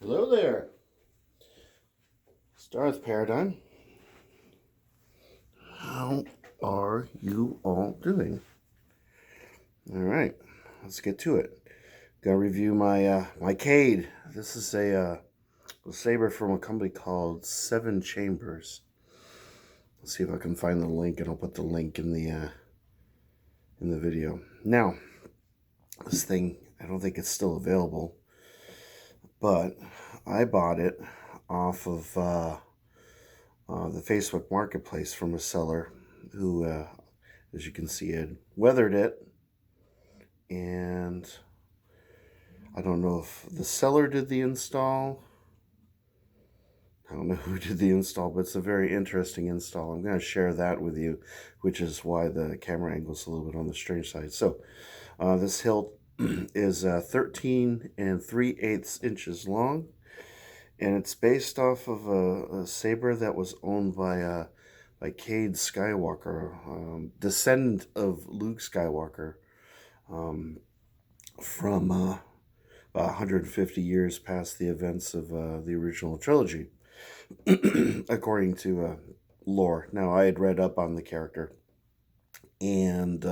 Hello there, Star's Paradigm. How are you all doing? All right, let's get to it. Gonna review my Cade. This is a saber from a company called Seven Chambers. Let's see if I can find the link, and I'll put the link in the video. Now, this thing, I don't think it's still available, but I bought it off of the Facebook Marketplace from a seller who, as you can see, had weathered it. And I don't know if the seller did the install. I don't know who did the install, but it's a very interesting install. I'm going to share that with you, which is why the camera angle is a little bit on the strange side. So this hilt is 13 3/8 inches long, and it's based off of a saber that was owned by Cade Skywalker, descendant of Luke Skywalker, from 150 years past the events of the original trilogy, according to lore. Now, I had read up on the character, and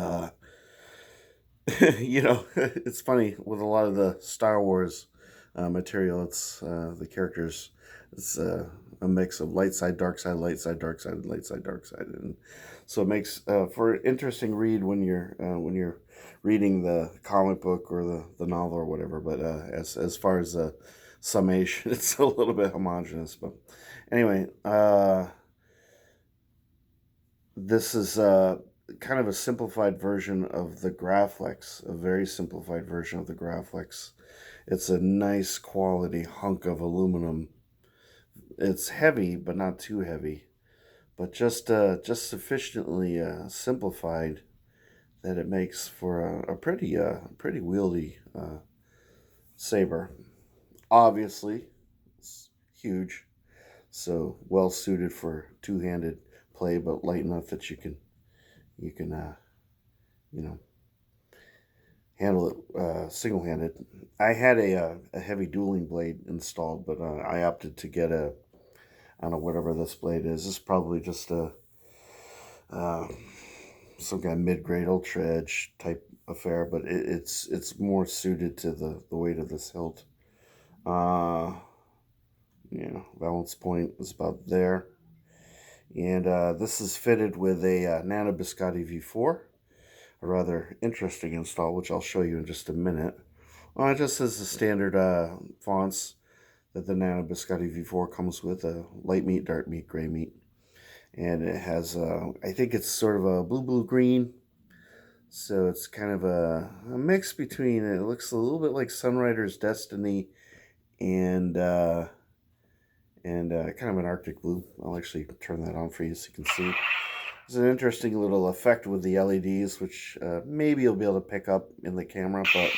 it's funny with a lot of the Star Wars material. It's the characters. It's a mix of light side, dark side, light side, dark side, light side, dark side, and so it makes for an interesting read when you're reading the comic book or the novel or whatever. But as far as the summation, it's a little bit homogenous. But anyway, this is kind of a simplified version of the Graflex, a very simplified version of the Graflex. It's a nice quality hunk of aluminum. It's heavy, but not too heavy, but just sufficiently simplified that it makes for a pretty wieldy saber. Obviously, it's huge, so well suited for two-handed play, but light enough that you can you know handle it single-handed. I had a heavy dueling blade installed, but I opted to get I don't know, whatever this blade is. This is probably just a some kind of mid-grade ultra edge type affair, but it's more suited to the weight of this hilt. Balance point is about there. And this is fitted with a Nano Biscotti V4, a rather interesting install, which I'll show you in just a minute. It just has the standard fonts that the Nano Biscotti V4 comes with, light meat, dark meat, gray meat. And it has, I think it's sort of a blue-green. So it's kind of a mix between, it looks a little bit like Sunrider's Destiny and kind of an Arctic blue. I'll actually turn that on for you so you can see. There's an interesting little effect with the LEDs, which maybe you'll be able to pick up in the camera, but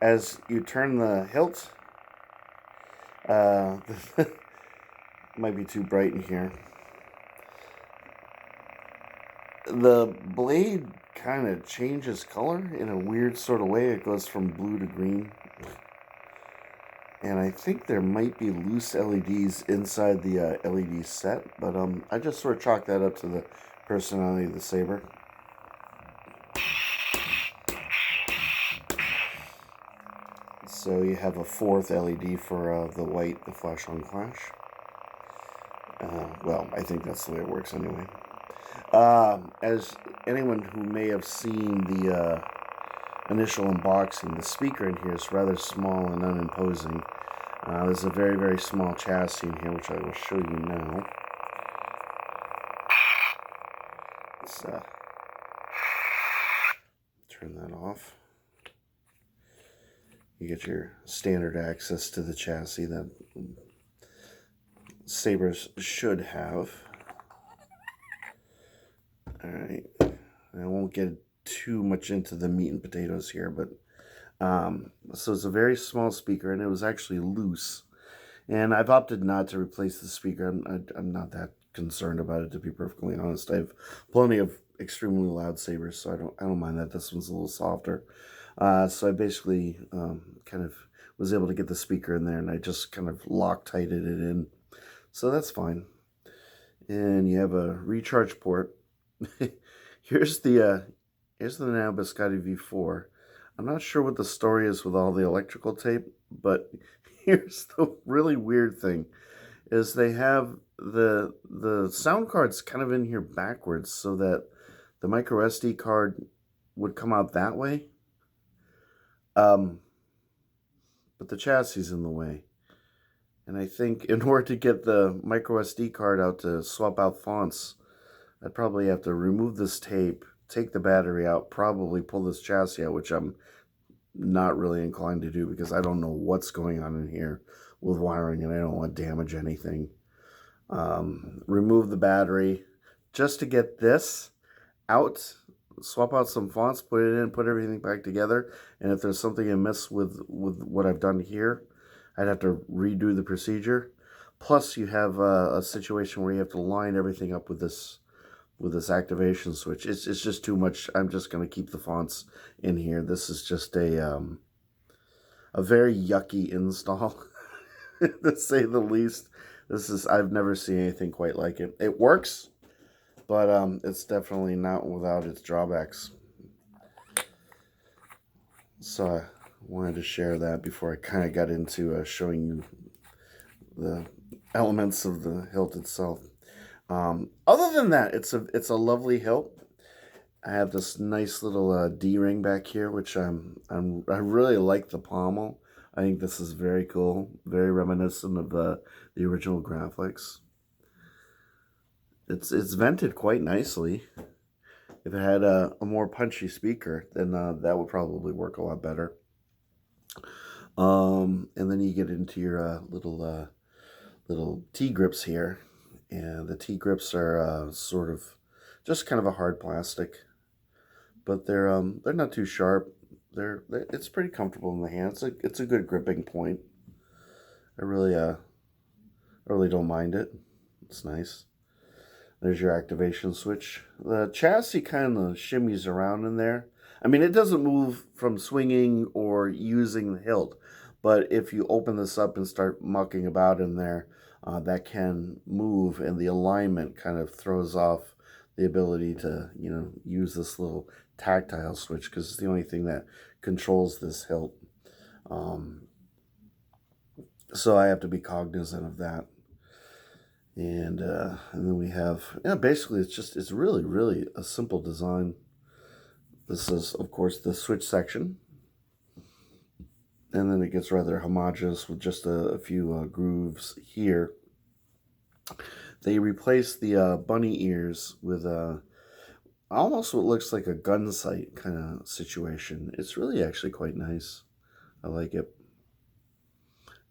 as you turn the hilt, might be too bright in here. The blade kind of changes color in a weird sort of way. It goes from blue to green. And I think there might be loose LEDs inside the LED set, but I just sort of chalk that up to the personality of the saber. So you have a fourth LED for the white, the flash on flash. Well, I think that's the way it works anyway. As anyone who may have seen the initial unboxing, the speaker in here is rather small and unimposing. There's a very, very small chassis in here, which I will show you now. Let's turn that off. You get your standard access to the chassis that sabers should have. Alright, I won't get too much into the meat and potatoes here, but so it's a very small speaker, and it was actually loose. And I've opted not to replace the speaker. I'm not that concerned about it, to be perfectly honest. I have plenty of extremely loud sabers, so I don't mind that this one's a little softer. So I basically kind of was able to get the speaker in there, and I just kind of Loctited it in. So that's fine. And you have a recharge port. Here's the Nano Biscotti V4. I'm not sure what the story is with all the electrical tape, but here's the really weird thing is they have the sound cards kind of in here backwards so that the micro SD card would come out that way. But the chassis is in the way. And I think in order to get the micro SD card out to swap out fonts, I'd probably have to remove this tape, take the battery out, probably pull this chassis out, which I'm not really inclined to do because I don't know what's going on in here with wiring and I don't want to damage anything. Remove the battery just to get this out, swap out some fonts, put it in, put everything back together, and if there's something amiss with what I've done here, I'd have to redo the procedure. Plus you have a situation where you have to line everything up with this activation switch. It's just too much. I'm just going to keep the fonts in here. This is just a very yucky install, to say the least. I've never seen anything quite like it. It works, but it's definitely not without its drawbacks. So I wanted to share that before I kind of got into showing you the elements of the hilt itself. Other than that, it's a lovely hilt. I have this nice little D-ring back here, which I really like the pommel. I think this is very cool, very reminiscent of the original graphics. It's vented quite nicely. If it had a more punchy speaker, then that would probably work a lot better. And then you get into your little T-grips here. And the T-grips are sort of just kind of a hard plastic, but they're not too sharp. It's pretty comfortable in the hand. It's a good gripping point. I really don't mind it. It's nice. There's your activation switch. The chassis kind of shimmies around in there. I mean, it doesn't move from swinging or using the hilt, but if you open this up and start mucking about in there, that can move, and the alignment kind of throws off the ability to, use this little tactile switch, because it's the only thing that controls this hilt. So I have to be cognizant of that. And then we have, basically it's really, really a simple design. This is, of course, the switch section. And then it gets rather homogeneous with just a few grooves here. They replaced the bunny ears with almost what looks like a gun sight kind of situation. It's really actually quite nice. I like it.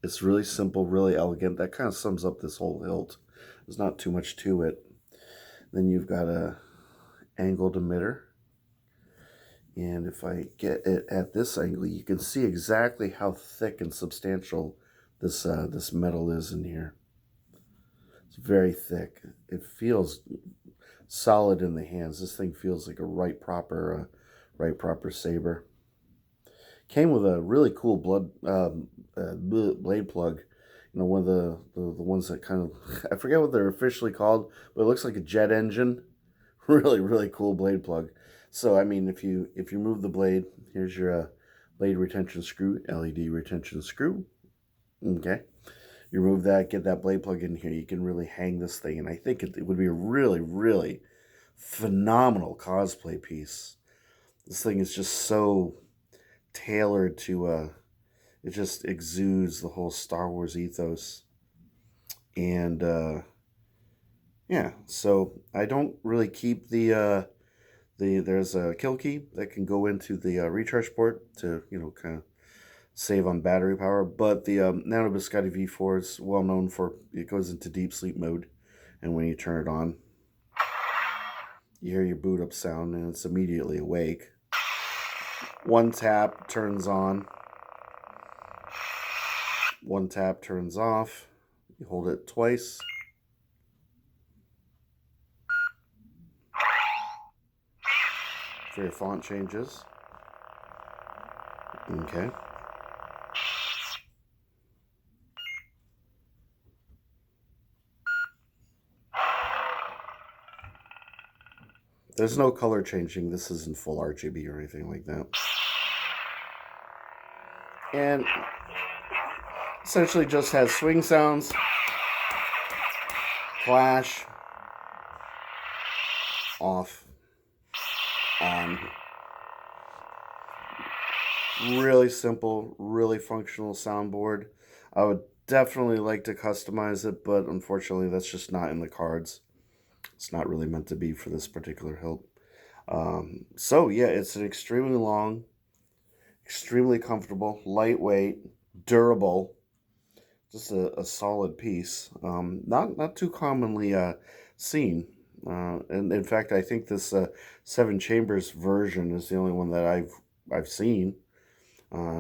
It's really simple, really elegant. That kind of sums up this whole hilt. There's not too much to it. Then you've got a angled emitter. And if I get it at this angle, you can see exactly how thick and substantial this metal is in here. It's very thick. It feels solid in the hands. This thing feels like a right proper saber. Came with a really cool blade plug. One of the ones that kind of, I forget what they're officially called, but it looks like a jet engine. Really, really cool blade plug. So, I mean, if you remove the blade, here's your blade retention screw, LED retention screw. Okay. You remove that, get that blade plug in here, you can really hang this thing. And I think it would be a really, really phenomenal cosplay piece. This thing is just so tailored to, it just exudes the whole Star Wars ethos. And, yeah, so I don't really keep there's a kill key that can go into the recharge port to, kind of save on battery power. But the Nano Biscotti V4 is well known for, it goes into deep sleep mode. And when you turn it on, you hear your boot up sound and it's immediately awake. One tap turns on. One tap turns off. You hold it twice. For your font changes. Okay. There's no color changing. This isn't full RGB or anything like that. And essentially just has swing sounds, clash, off, on. Really simple, really functional soundboard. I would definitely like to customize it, but unfortunately that's just not in the cards. It's not really meant to be for this particular hilt. So yeah, it's an extremely long, extremely comfortable, lightweight, durable, just a solid piece. Not too commonly seen. And in fact, I think this 7 chambers version is the only one that I've seen.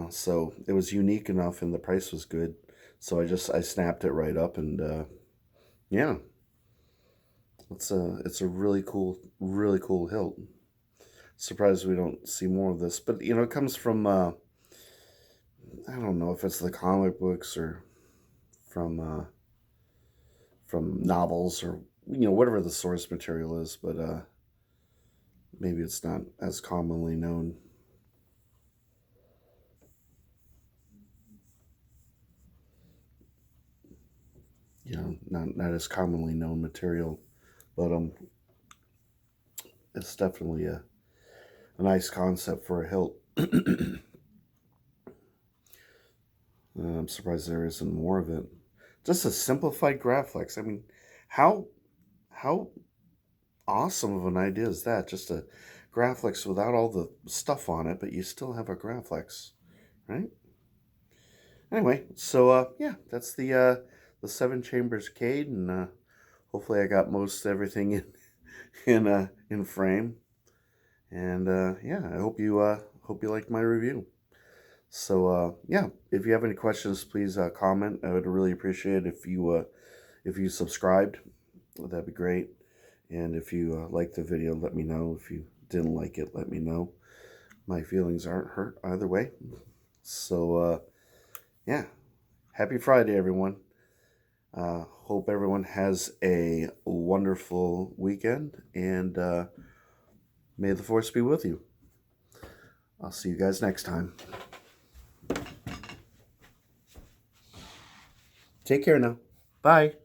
So it was unique enough, and the price was good. So I snapped it right up, and yeah, it's a really cool hilt. Surprised we don't see more of this, but you know, it comes from I don't know if it's the comic books or from from novels, or you know, whatever the source material is, but maybe it's not as commonly known. You know, not as commonly known material, but it's definitely a nice concept for a hilt. I'm surprised there isn't more of it. Just a simplified Graflex. I mean, how how awesome of an idea is that? Just a Graflex without all the stuff on it, but you still have a Graflex, right? Anyway, so yeah, that's the 7 chambers Cade, and hopefully I got most everything in in frame. And yeah, I hope you liked my review. So yeah, if you have any questions, please comment. I would really appreciate it if you subscribed. That'd be great. And if you liked the video, let me know. If you didn't like it, let me know. My feelings aren't hurt either way. So yeah, happy Friday, everyone. Hope everyone has a wonderful weekend, and may the force be with you. I'll see you guys next time. Take care now. Bye.